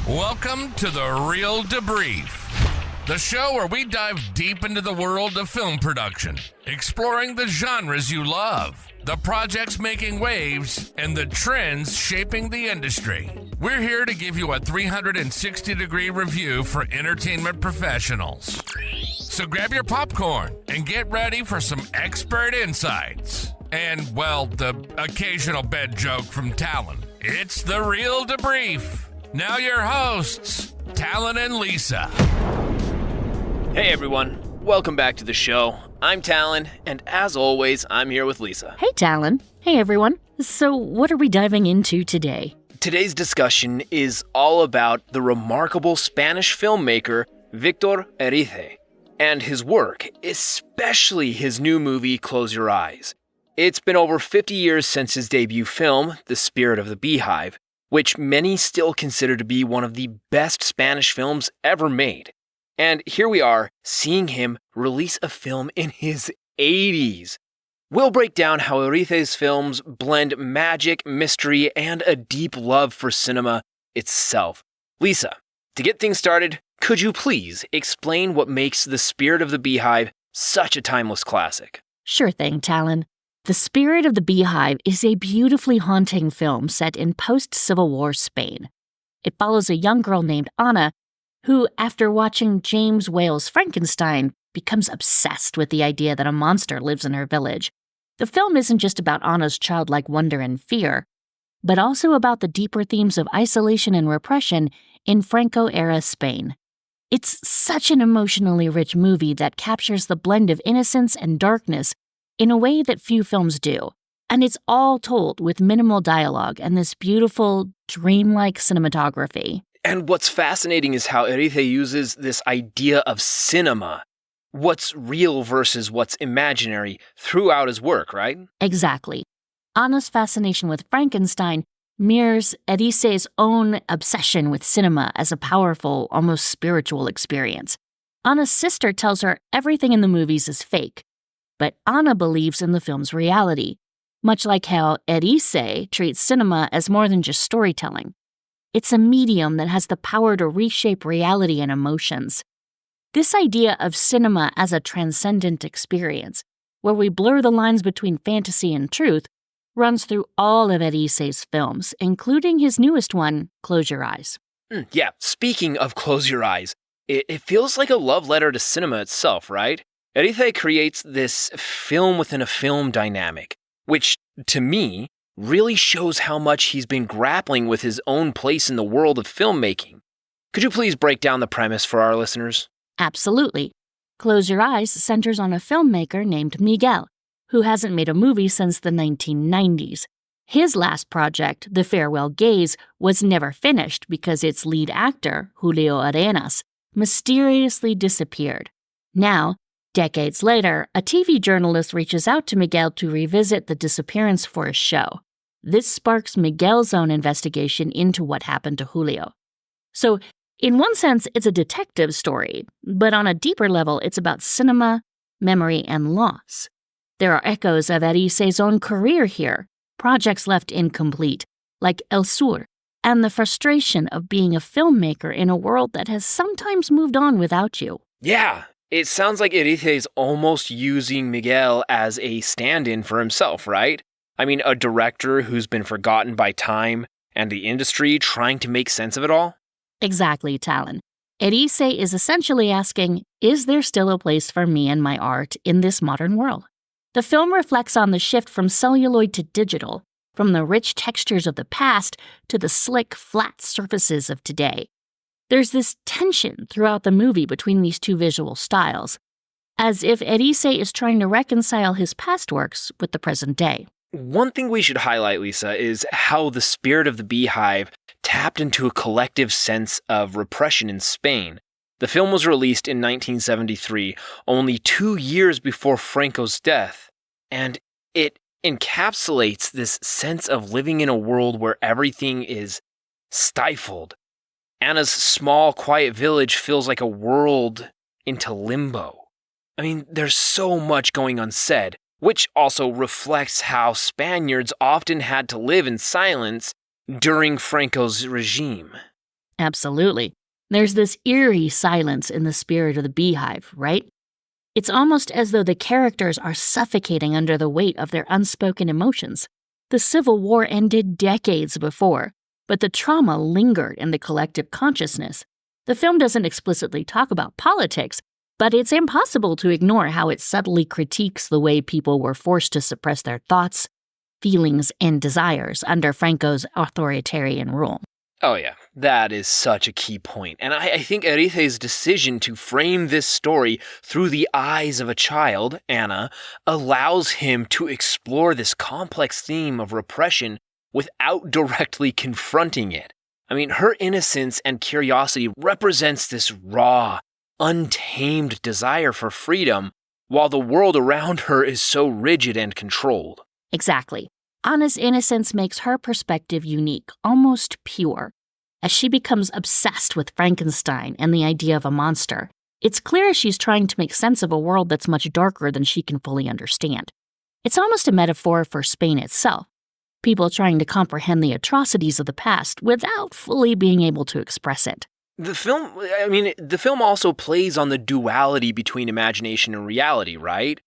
Welcome to The Real Debrief, the show where we dive deep into the world of film production, exploring the genres you love, the projects making waves, and the trends shaping the industry. We're here to give you a 360-degree review for entertainment professionals. So grab your popcorn and get ready for some expert insights. And, well, the occasional bed joke from Talen. It's The Real Debrief. Now your hosts, Talen and Lisa. Hey everyone, welcome back to the show. I'm Talen, and as always, I'm here with Lisa. Hey Talen. Hey everyone. So what are we diving into today? Today's discussion is all about the remarkable Spanish filmmaker Víctor Erice and his work, especially his new movie, Close Your Eyes. It's been over 50 years since his debut film, The Spirit of the Beehive, which many still consider to be one of the best Spanish films ever made. And here we are, seeing him release a film in his 80s. We'll break down how Erice's films blend magic, mystery, and a deep love for cinema itself. Lisa, to get things started, could you please explain what makes The Spirit of the Beehive such a timeless classic? Sure thing, Talen. The Spirit of the Beehive is a beautifully haunting film set in post-Civil War Spain. It follows a young girl named Anna, who, after watching James Whale's Frankenstein, becomes obsessed with the idea that a monster lives in her village. The film isn't just about Anna's childlike wonder and fear, but also about the deeper themes of isolation and repression in Franco-era Spain. It's such an emotionally rich movie that captures the blend of innocence and darkness in a way that few films do, and it's all told with minimal dialogue and this beautiful, dreamlike cinematography. And what's fascinating is how Erice uses this idea of cinema, what's real versus what's imaginary, throughout his work, right? Exactly. Anna's fascination with Frankenstein mirrors Erice's own obsession with cinema as a powerful, almost spiritual experience. Anna's sister tells her everything in the movies is fake, but Anna believes in the film's reality, much like how Erice treats cinema as more than just storytelling. It's a medium that has the power to reshape reality and emotions. This idea of cinema as a transcendent experience, where we blur the lines between fantasy and truth, runs through all of Erice's films, including his newest one, Close Your Eyes. Yeah, speaking of Close Your Eyes, it feels like a love letter to cinema itself, right? Erice creates this film within a film dynamic, which, to me, really shows how much he's been grappling with his own place in the world of filmmaking. Could you please break down the premise for our listeners? Absolutely. Close Your Eyes centers on a filmmaker named Miguel, who hasn't made a movie since the 1990s. His last project, The Farewell Gaze, was never finished because its lead actor, Julio Arenas, mysteriously disappeared. Now, decades later, a TV journalist reaches out to Miguel to revisit the disappearance for a show. This sparks Miguel's own investigation into what happened to Julio. So, in one sense, it's a detective story, but on a deeper level, it's about cinema, memory, and loss. There are echoes of Erice's own career here, projects left incomplete, like El Sur, and the frustration of being a filmmaker in a world that has sometimes moved on without you. Yeah. It sounds like Erice is almost using Miguel as a stand-in for himself, right? I mean, a director who's been forgotten by time and the industry trying to make sense of it all? Exactly, Talen. Erice is essentially asking, is there still a place for me and my art in this modern world? The film reflects on the shift from celluloid to digital, from the rich textures of the past to the slick, flat surfaces of today. There's this tension throughout the movie between these two visual styles, as if Erice is trying to reconcile his past works with the present day. One thing we should highlight, Lisa, is how The Spirit of the Beehive tapped into a collective sense of repression in Spain. The film was released in 1973, only 2 years before Franco's death, and it encapsulates this sense of living in a world where everything is stifled. Anna's small, quiet village feels like a world into limbo. I mean, there's so much going unsaid, which also reflects how Spaniards often had to live in silence during Franco's regime. Absolutely. There's this eerie silence in the spirit of the Beehive, right? It's almost as though the characters are suffocating under the weight of their unspoken emotions. The Civil War ended decades before, but the trauma lingered in the collective consciousness. The film doesn't explicitly talk about politics, but it's impossible to ignore how it subtly critiques the way people were forced to suppress their thoughts, feelings, and desires under Franco's authoritarian rule. Oh yeah, that is such a key point. And I think Erice's decision to frame this story through the eyes of a child, Anna, allows him to explore this complex theme of repression without directly confronting it. I mean, her innocence and curiosity represents this raw, untamed desire for freedom, while the world around her is so rigid and controlled. Exactly. Anna's innocence makes her perspective unique, almost pure. As she becomes obsessed with Frankenstein and the idea of a monster, it's clear she's trying to make sense of a world that's much darker than she can fully understand. It's almost a metaphor for Spain itself, people trying to comprehend the atrocities of the past without fully being able to express it. The film also plays on the duality between imagination and reality, right?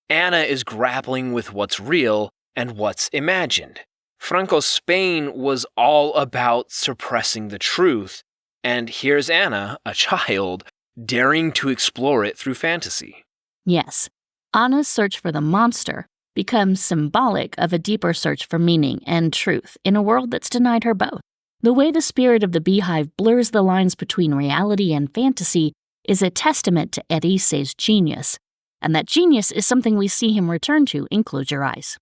Anna is grappling with what's real and what's imagined. Franco's Spain was all about suppressing the truth, and here's Anna, a child, daring to explore it through fantasy. Yes, Anna's search for the monster becomes symbolic of a deeper search for meaning and truth in a world that's denied her both. The way the spirit of the Beehive blurs the lines between reality and fantasy is a testament to Erice's genius, and that genius is something we see him return to in Close Your Eyes.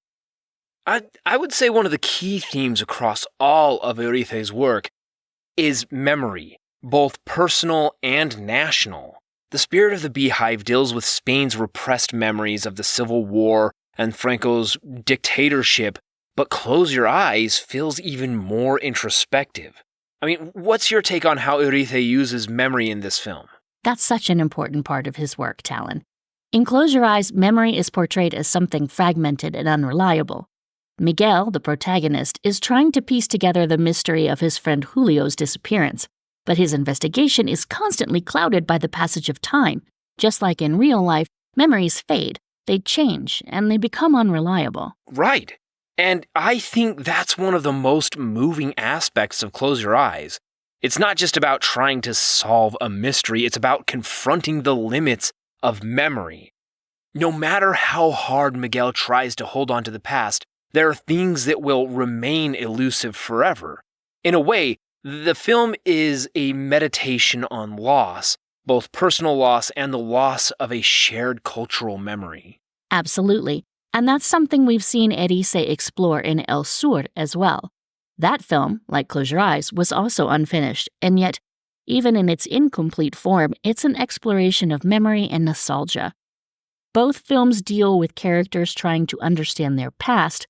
I would say one of the key themes across all of Erice's work is memory, both personal and national. The spirit of the Beehive deals with Spain's repressed memories of the Civil War and Franco's dictatorship, but Close Your Eyes feels even more introspective. What's your take on how Erice uses memory in this film? That's such an important part of his work, Talen. In Close Your Eyes, memory is portrayed as something fragmented and unreliable. Miguel, the protagonist, is trying to piece together the mystery of his friend Julio's disappearance, but his investigation is constantly clouded by the passage of time. Just like in real life, memories fade, they change, and they become unreliable. Right. And I think that's one of the most moving aspects of Close Your Eyes. It's not just about trying to solve a mystery, it's about confronting the limits of memory. No matter how hard Miguel tries to hold on to the past, there are things that will remain elusive forever. In a way, the film is a meditation on loss, both personal loss and the loss of a shared cultural memory. Absolutely. And that's something we've seen Erice explore in El Sur as well. That film, like Close Your Eyes, was also unfinished, and yet, even in its incomplete form, it's an exploration of memory and nostalgia. Both films deal with characters trying to understand their past,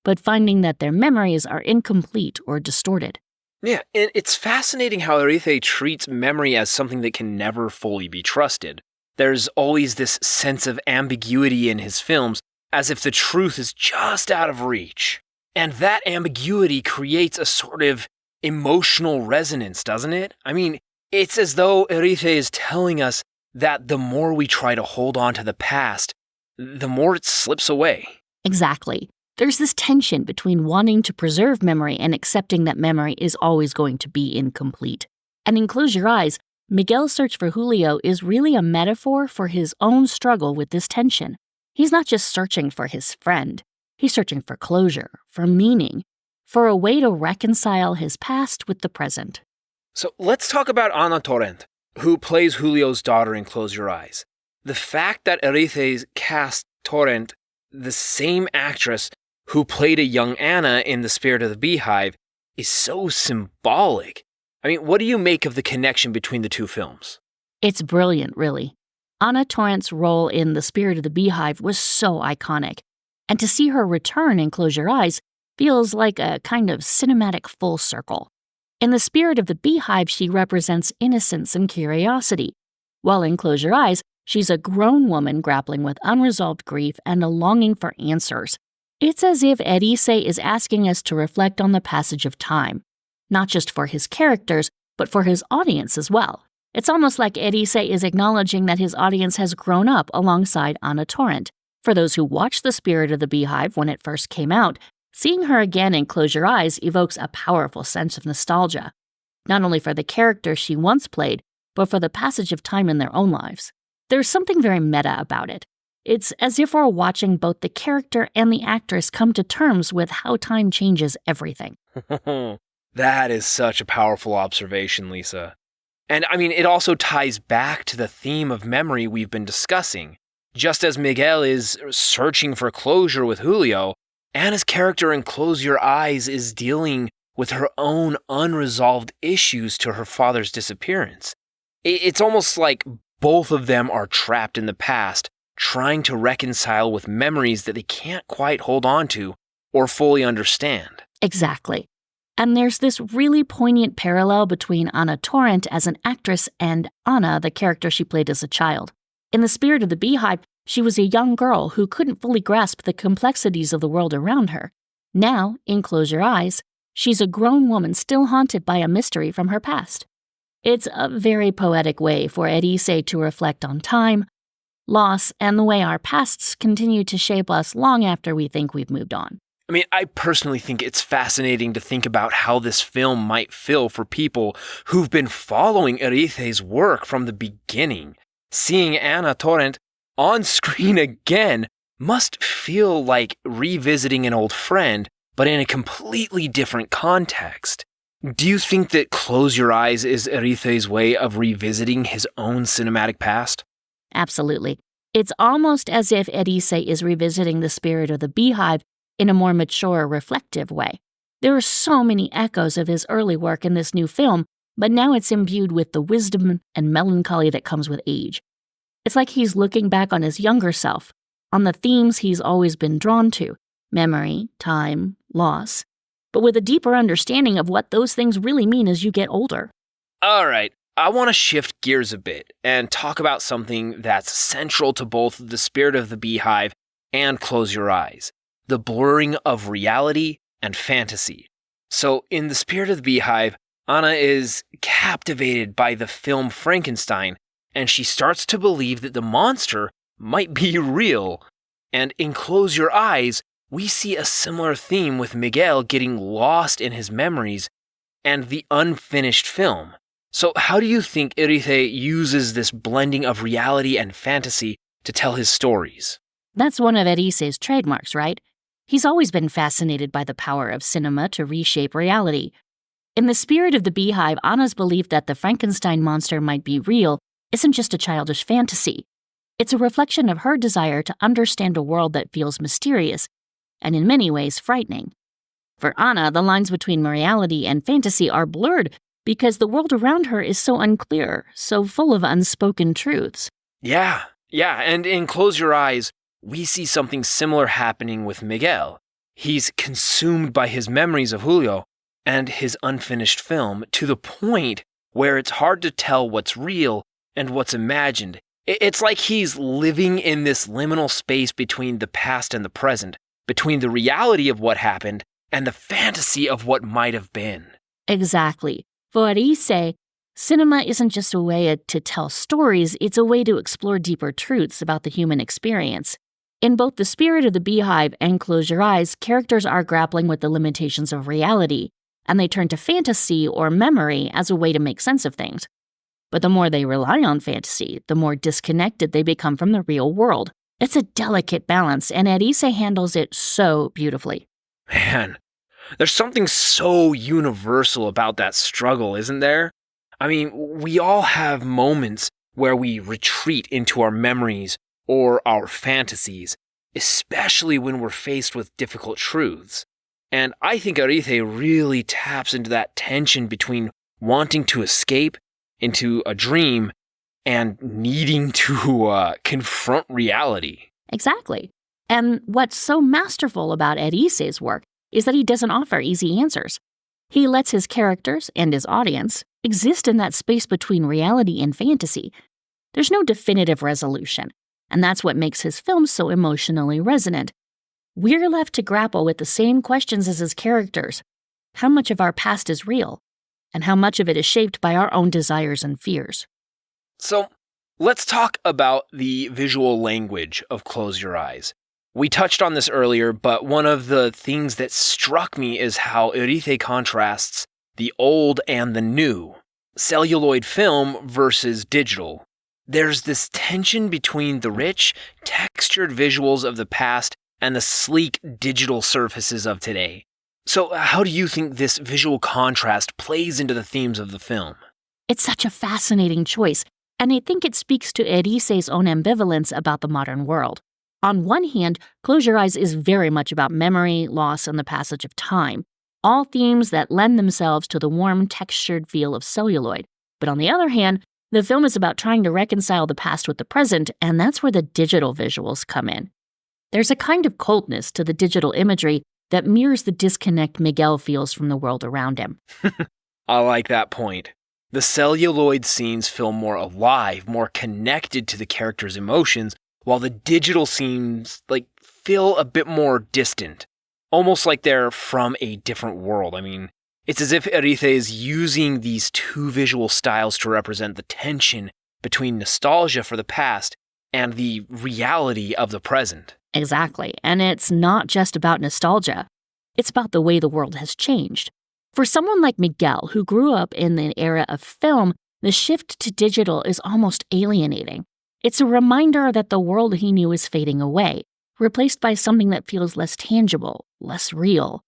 but finding that their memories are incomplete or distorted. Yeah, and it's fascinating how Erice treats memory as something that can never fully be trusted. There's always this sense of ambiguity in his films, as if the truth is just out of reach. And that ambiguity creates a sort of emotional resonance, doesn't it? It's as though Erice is telling us that the more we try to hold on to the past, the more it slips away. Exactly. There's this tension between wanting to preserve memory and accepting that memory is always going to be incomplete. And in Close Your Eyes, Miguel's search for Julio is really a metaphor for his own struggle with this tension. He's not just searching for his friend. He's searching for closure, for meaning, for a way to reconcile his past with the present. So let's talk about Ana Torrent, who plays Julio's daughter in Close Your Eyes. The fact that Erice cast Torrent, the same actress who played a young Anna in The Spirit of the Beehive, is so symbolic. What do you make of the connection between the two films? It's brilliant, really. Ana Torrent's role in The Spirit of the Beehive was so iconic, and to see her return in Close Your Eyes feels like a kind of cinematic full circle. In The Spirit of the Beehive, she represents innocence and curiosity, while in Close Your Eyes, she's a grown woman grappling with unresolved grief and a longing for answers. It's as if Erice is asking us to reflect on the passage of time, not just for his characters, but for his audience as well. It's almost like Erice is acknowledging that his audience has grown up alongside Anna Torrent. For those who watched The Spirit of the Beehive when it first came out, seeing her again in Close Your Eyes evokes a powerful sense of nostalgia, not only for the character she once played, but for the passage of time in their own lives. There's something very meta about it. It's as if we're watching both the character and the actress come to terms with how time changes everything. That is such a powerful observation, Lisa. And it also ties back to the theme of memory we've been discussing. Just as Miguel is searching for closure with Julio, Anna's character in Close Your Eyes is dealing with her own unresolved issues to her father's disappearance. It's almost like both of them are trapped in the past, trying to reconcile with memories that they can't quite hold on to or fully understand. Exactly. And there's this really poignant parallel between Anna Torrent as an actress and Anna, the character she played as a child. In The Spirit of the Beehive, she was a young girl who couldn't fully grasp the complexities of the world around her. Now, in Close Your Eyes, she's a grown woman still haunted by a mystery from her past. It's a very poetic way for Erice to reflect on time, loss, and the way our pasts continue to shape us long after we think we've moved on. I personally think it's fascinating to think about how this film might feel for people who've been following Erice's work from the beginning. Seeing Anna Torrent on screen again must feel like revisiting an old friend, but in a completely different context. Do you think that Close Your Eyes is Erice's way of revisiting his own cinematic past? Absolutely. It's almost as if Erice is revisiting The Spirit of the Beehive in a more mature, reflective way. There are so many echoes of his early work in this new film, but now it's imbued with the wisdom and melancholy that comes with age. It's like he's looking back on his younger self, on the themes he's always been drawn to: memory, time, loss, but with a deeper understanding of what those things really mean as you get older. All right, I want to shift gears a bit and talk about something that's central to both The Spirit of the Beehive and Close Your Eyes: the blurring of reality and fantasy. So in The Spirit of the Beehive, Anna is captivated by the film Frankenstein, and she starts to believe that the monster might be real. And in Close Your Eyes, we see a similar theme with Miguel getting lost in his memories and the unfinished film. So how do you think Erice uses this blending of reality and fantasy to tell his stories? That's one of Erice's trademarks, right? He's always been fascinated by the power of cinema to reshape reality. In The Spirit of the Beehive, Anna's belief that the Frankenstein monster might be real isn't just a childish fantasy. It's a reflection of her desire to understand a world that feels mysterious and in many ways frightening. For Anna, the lines between reality and fantasy are blurred because the world around her is so unclear, so full of unspoken truths. Yeah, and in Close Your Eyes, we see something similar happening with Miguel. He's consumed by his memories of Julio and his unfinished film to the point where it's hard to tell what's real and what's imagined. It's like he's living in this liminal space between the past and the present, between the reality of what happened and the fantasy of what might have been. Exactly. For Erice, cinema isn't just a way to tell stories, it's a way to explore deeper truths about the human experience. In both The Spirit of the Beehive and Close Your Eyes, characters are grappling with the limitations of reality, and they turn to fantasy or memory as a way to make sense of things. But the more they rely on fantasy, the more disconnected they become from the real world. It's a delicate balance, and Erice handles it so beautifully. Man, there's something so universal about that struggle, isn't there? We all have moments where we retreat into our memories or our fantasies, especially when we're faced with difficult truths. And I think Erice really taps into that tension between wanting to escape into a dream and needing to confront reality. Exactly. And what's so masterful about Erice's work is that he doesn't offer easy answers. He lets his characters and his audience exist in that space between reality and fantasy. There's no definitive resolution, and that's what makes his films so emotionally resonant. We're left to grapple with the same questions as his characters. How much of our past is real? and how much of it is shaped by our own desires and fears. So, let's talk about the visual language of Close Your Eyes. We touched on this earlier, but one of the things that struck me is how Erice contrasts the old and the new, celluloid film versus digital. There's this tension between the rich, textured visuals of the past and the sleek digital surfaces of today. So how do you think this visual contrast plays into the themes of the film? It's such a fascinating choice, and I think it speaks to Erice's own ambivalence about the modern world. On one hand, Close Your Eyes is very much about memory, loss, and the passage of time, all themes that lend themselves to the warm, textured feel of celluloid. But on the other hand, the film is about trying to reconcile the past with the present, and that's where the digital visuals come in. There's a kind of coldness to the digital imagery that mirrors the disconnect Miguel feels from the world around him. I like that point. The celluloid scenes feel more alive, more connected to the character's emotions, while the digital scenes feel a bit more distant, almost like they're from a different world. I mean, it's as if Erice is using these two visual styles to represent the tension between nostalgia for the past and the reality of the present. Exactly, and it's not just about nostalgia. It's about the way the world has changed. For someone like Miguel, who grew up in the era of film, the shift to digital is almost alienating. It's a reminder that the world he knew is fading away, replaced by something that feels less tangible, less real.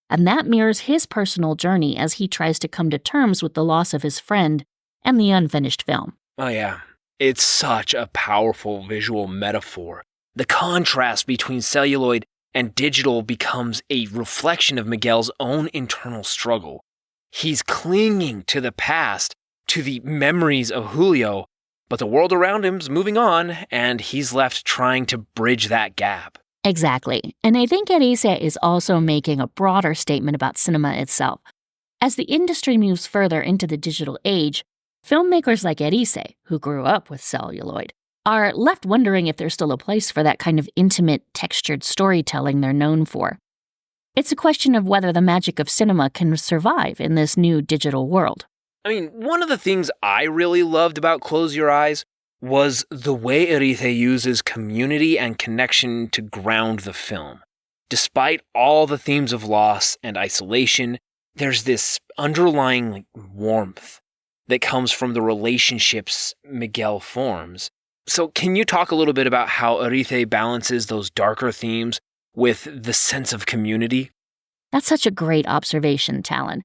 And that mirrors his personal journey as he tries to come to terms with the loss of his friend and the unfinished film. Oh yeah, it's such a powerful visual metaphor. The contrast between celluloid and digital becomes a reflection of Miguel's own internal struggle. He's clinging to the past, to the memories of Julio, but the world around him's moving on, and he's left trying to bridge that gap. Exactly, and I think Erice is also making a broader statement about cinema itself. As the industry moves further into the digital age, filmmakers like Erice, who grew up with celluloid, are left wondering if there's still a place for that kind of intimate, textured storytelling they're known for. It's a question of whether the magic of cinema can survive in this new digital world. I mean, one of the things I really loved about Close Your Eyes was the way Erice uses community and connection to ground the film. Despite all the themes of loss and isolation, there's this underlying warmth that comes from the relationships Miguel forms. So can you talk a little bit about how Erice balances those darker themes with the sense of community? That's such a great observation, Talen.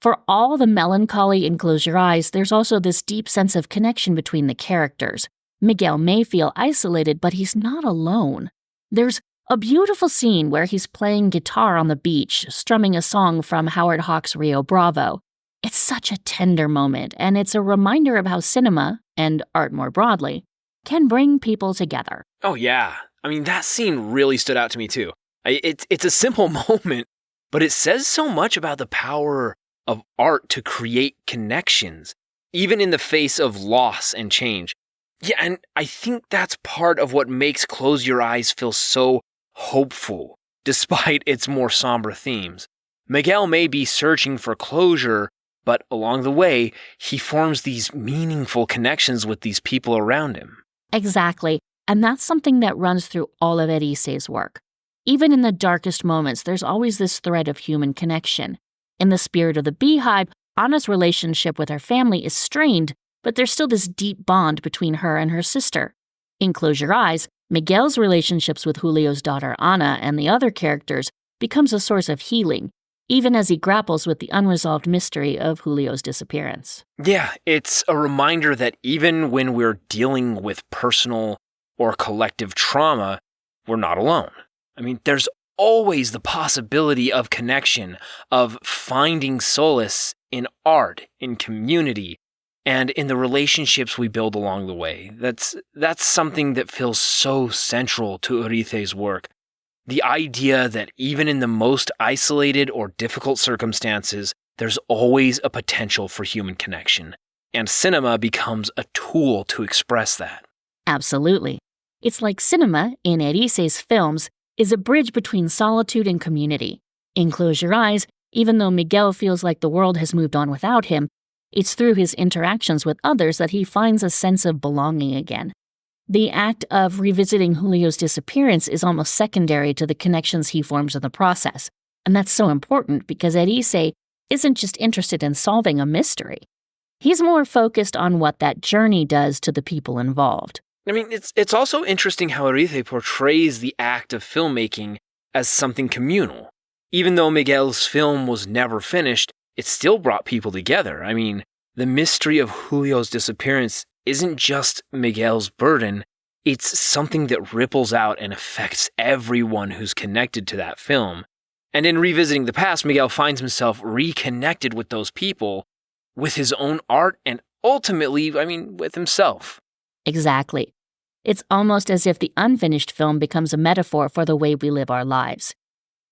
For all the melancholy in Close Your Eyes, there's also this deep sense of connection between the characters. Miguel may feel isolated, but he's not alone. There's a beautiful scene where he's playing guitar on the beach, strumming a song from Howard Hawks' Rio Bravo. It's such a tender moment, and it's a reminder of how cinema, and art more broadly, can bring people together. Oh yeah, I mean that scene really stood out to me too. It's a simple moment, but it says so much about the power of art to create connections, even in the face of loss and change. Yeah, and I think that's part of what makes Close Your Eyes feel so hopeful, despite its more somber themes. Miguel may be searching for closure, but along the way, he forms these meaningful connections with these people around him. Exactly, and that's something that runs through all of Erice's work. Even in the darkest moments, there's always this thread of human connection. In the spirit of the Beehive, Anna's relationship with her family is strained, but there's still this deep bond between her and her sister. In Close Your Eyes, Miguel's relationships with Julio's daughter Anna and the other characters becomes a source of healing, even as he grapples with the unresolved mystery of Julio's disappearance. Yeah, it's a reminder that even when we're dealing with personal or collective trauma, we're not alone. I mean, there's always the possibility of connection, of finding solace in art, in community, and in the relationships we build along the way. That's something that feels so central to Erice's work. The idea that even in the most isolated or difficult circumstances, there's always a potential for human connection, and cinema becomes a tool to express that. Absolutely. It's like cinema, in Erice's films, is a bridge between solitude and community. In Close Your Eyes, Even though Miguel feels like the world has moved on without him, it's through his interactions with others that he finds a sense of belonging again. The act of revisiting Julio's disappearance is almost secondary to the connections he forms in the process, and that's so important because Erice isn't just interested in solving a mystery. He's more focused on what that journey does to the people involved. I mean, it's also interesting how Erice portrays the act of filmmaking as something communal. Even though Miguel's film was never finished, it still brought people together. I mean, the mystery of Julio's disappearance isn't just Miguel's burden, it's something that ripples out and affects everyone who's connected to that film. And in revisiting the past, Miguel finds himself reconnected with those people, with his own art, and ultimately, with himself. Exactly. It's almost as if the unfinished film becomes a metaphor for the way we live our lives.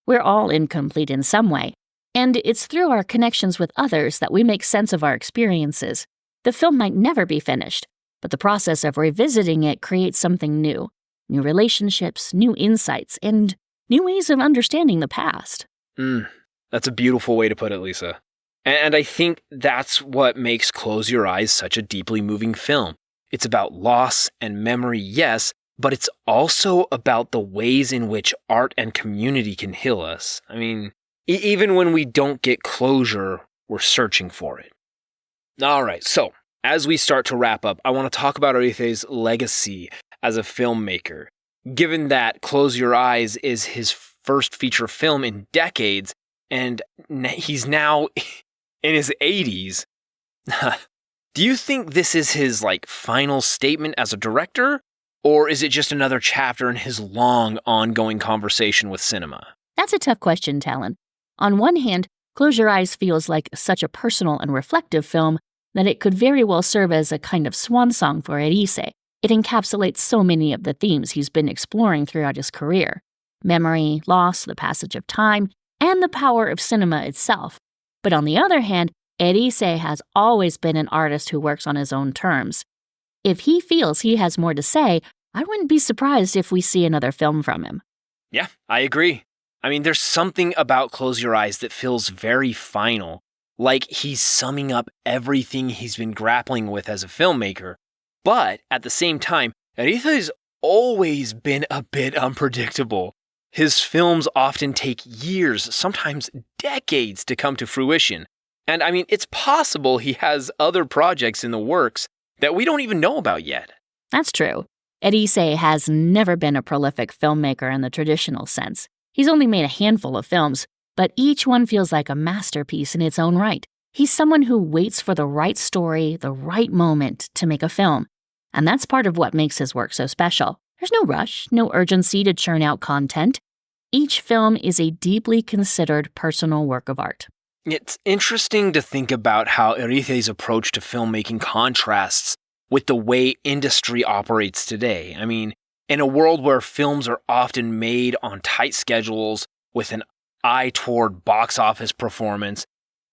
We're all incomplete in some way, and it's through our connections with others that we make sense of our experiences. The film might never be finished, but the process of revisiting it creates something new relationships, new insights, and new ways of understanding the past. That's a beautiful way to put it, Lisa. And I think that's what makes Close Your Eyes such a deeply moving film. It's about loss and memory, yes, but it's also about the ways in which art and community can heal us. Even when we don't get closure, we're searching for it. All right, so as we start to wrap up, I want to talk about Erice's legacy as a filmmaker. Given that Close Your Eyes is his first feature film in decades, and he's now in his 80s, do you think this is his final statement as a director? Or is it just another chapter in his long, ongoing conversation with cinema? That's a tough question, Talen. On one hand, Close Your Eyes feels like such a personal and reflective film that it could very well serve as a kind of swan song for Erice. It encapsulates so many of the themes he's been exploring throughout his career: memory, loss, the passage of time, and the power of cinema itself. But on the other hand, Erice has always been an artist who works on his own terms. If he feels he has more to say, I wouldn't be surprised if we see another film from him. Yeah, I agree. There's something about Close Your Eyes that feels very final, like he's summing up everything he's been grappling with as a filmmaker. But at the same time, Erice's always been a bit unpredictable. His films often take years, sometimes decades, to come to fruition. And it's possible he has other projects in the works that we don't even know about yet. That's true. Erice has never been a prolific filmmaker in the traditional sense. He's only made a handful of films, but each one feels like a masterpiece in its own right. He's someone who waits for the right story, the right moment to make a film. And that's part of what makes his work so special. There's no rush, no urgency to churn out content. Each film is a deeply considered personal work of art. It's interesting to think about how Erice's approach to filmmaking contrasts with the way industry operates today. In a world where films are often made on tight schedules with an eye toward box office performance,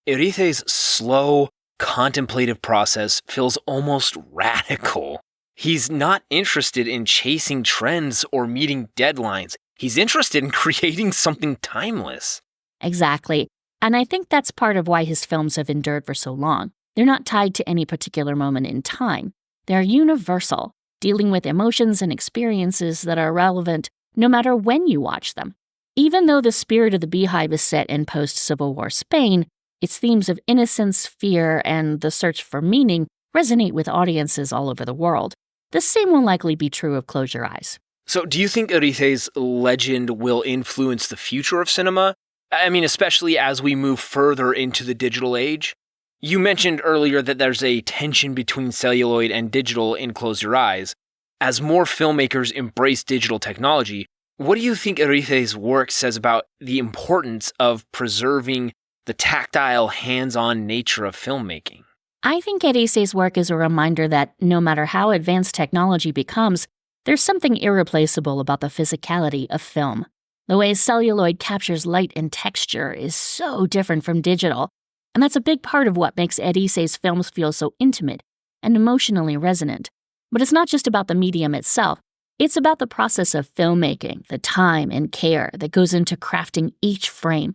Erice's slow, contemplative process feels almost radical. He's not interested in chasing trends or meeting deadlines. He's interested in creating something timeless. Exactly. And I think that's part of why his films have endured for so long. They're not tied to any particular moment in time. They're universal, dealing with emotions and experiences that are relevant no matter when you watch them. Even though the spirit of the Beehive is set in post-Civil War Spain, its themes of innocence, fear, and the search for meaning resonate with audiences all over the world. The same will likely be true of Close Your Eyes. So do you think Erice's legend will influence the future of cinema? Especially as we move further into the digital age? You mentioned earlier that there's a tension between celluloid and digital in Close Your Eyes. As more filmmakers embrace digital technology, what do you think Erice's work says about the importance of preserving the tactile, hands-on nature of filmmaking? I think Erice's work is a reminder that no matter how advanced technology becomes, there's something irreplaceable about the physicality of film. The way celluloid captures light and texture is so different from digital, and that's a big part of what makes Erice's films feel so intimate and emotionally resonant. But it's not just about the medium itself. It's about the process of filmmaking, the time and care that goes into crafting each frame.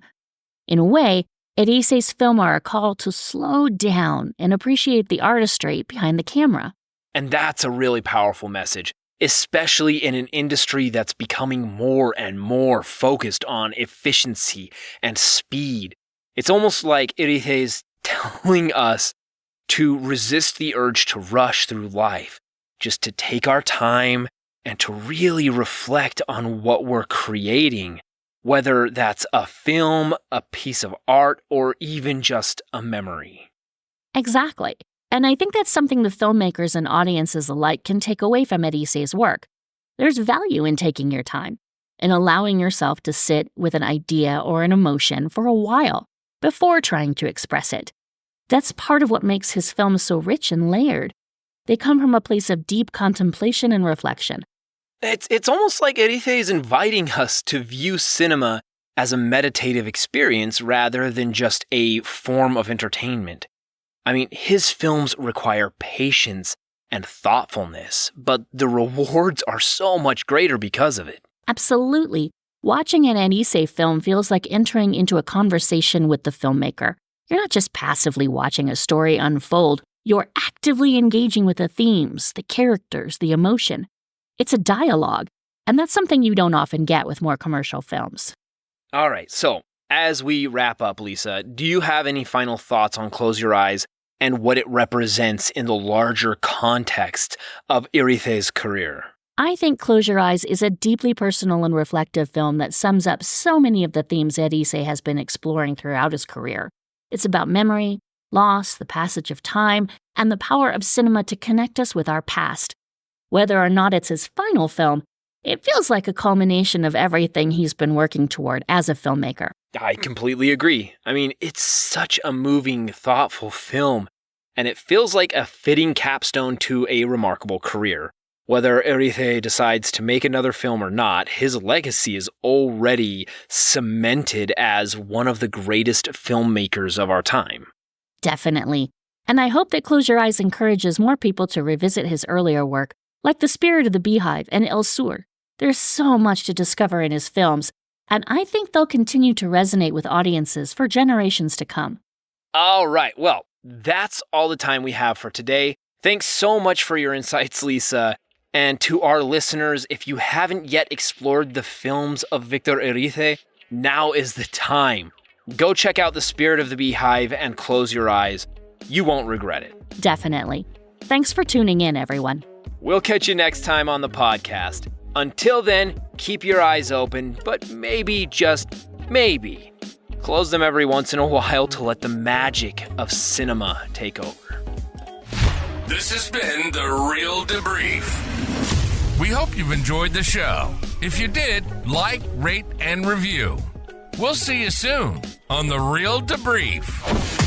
In a way, Erice's films are a call to slow down and appreciate the artistry behind the camera. And that's a really powerful message, especially in an industry that's becoming more and more focused on efficiency and speed. It's almost like Erice is telling us to resist the urge to rush through life, just to take our time and to really reflect on what we're creating, whether that's a film, a piece of art, or even just a memory. Exactly. And I think that's something the filmmakers and audiences alike can take away from Erice's work. There's value in taking your time and allowing yourself to sit with an idea or an emotion for a while before trying to express it. That's part of what makes his films so rich and layered. They come from a place of deep contemplation and reflection. It's almost like Erice is inviting us to view cinema as a meditative experience rather than just a form of entertainment. I mean, his films require patience and thoughtfulness, but the rewards are so much greater because of it. Absolutely. Watching an Erice film feels like entering into a conversation with the filmmaker. You're not just passively watching a story unfold, you're actively engaging with the themes, the characters, the emotion. It's a dialogue, and that's something you don't often get with more commercial films. All right, so as we wrap up, Lisa, do you have any final thoughts on Close Your Eyes and what it represents in the larger context of Erice's career? I think Close Your Eyes is a deeply personal and reflective film that sums up so many of the themes Erice has been exploring throughout his career. It's about memory, loss, the passage of time, and the power of cinema to connect us with our past. Whether or not it's his final film, it feels like a culmination of everything he's been working toward as a filmmaker. I completely agree. I mean, it's such a moving, thoughtful film, and it feels like a fitting capstone to a remarkable career. Whether Erice decides to make another film or not, his legacy is already cemented as one of the greatest filmmakers of our time. Definitely. And I hope that Close Your Eyes encourages more people to revisit his earlier work, like The Spirit of the Beehive and El Sur. There's so much to discover in his films, and I think they'll continue to resonate with audiences for generations to come. All right, well, that's all the time we have for today. Thanks so much for your insights, Lisa. And to our listeners, if you haven't yet explored the films of Víctor Erice, now is the time. Go check out The Spirit of the Beehive and Close Your Eyes. You won't regret it. Definitely. Thanks for tuning in, everyone. We'll catch you next time on the podcast. Until then, keep your eyes open, but maybe, just maybe, close them every once in a while to let the magic of cinema take over. This has been The Real Debrief. We hope you've enjoyed the show. If you did, like, rate, and review. We'll see you soon on The Real Debrief.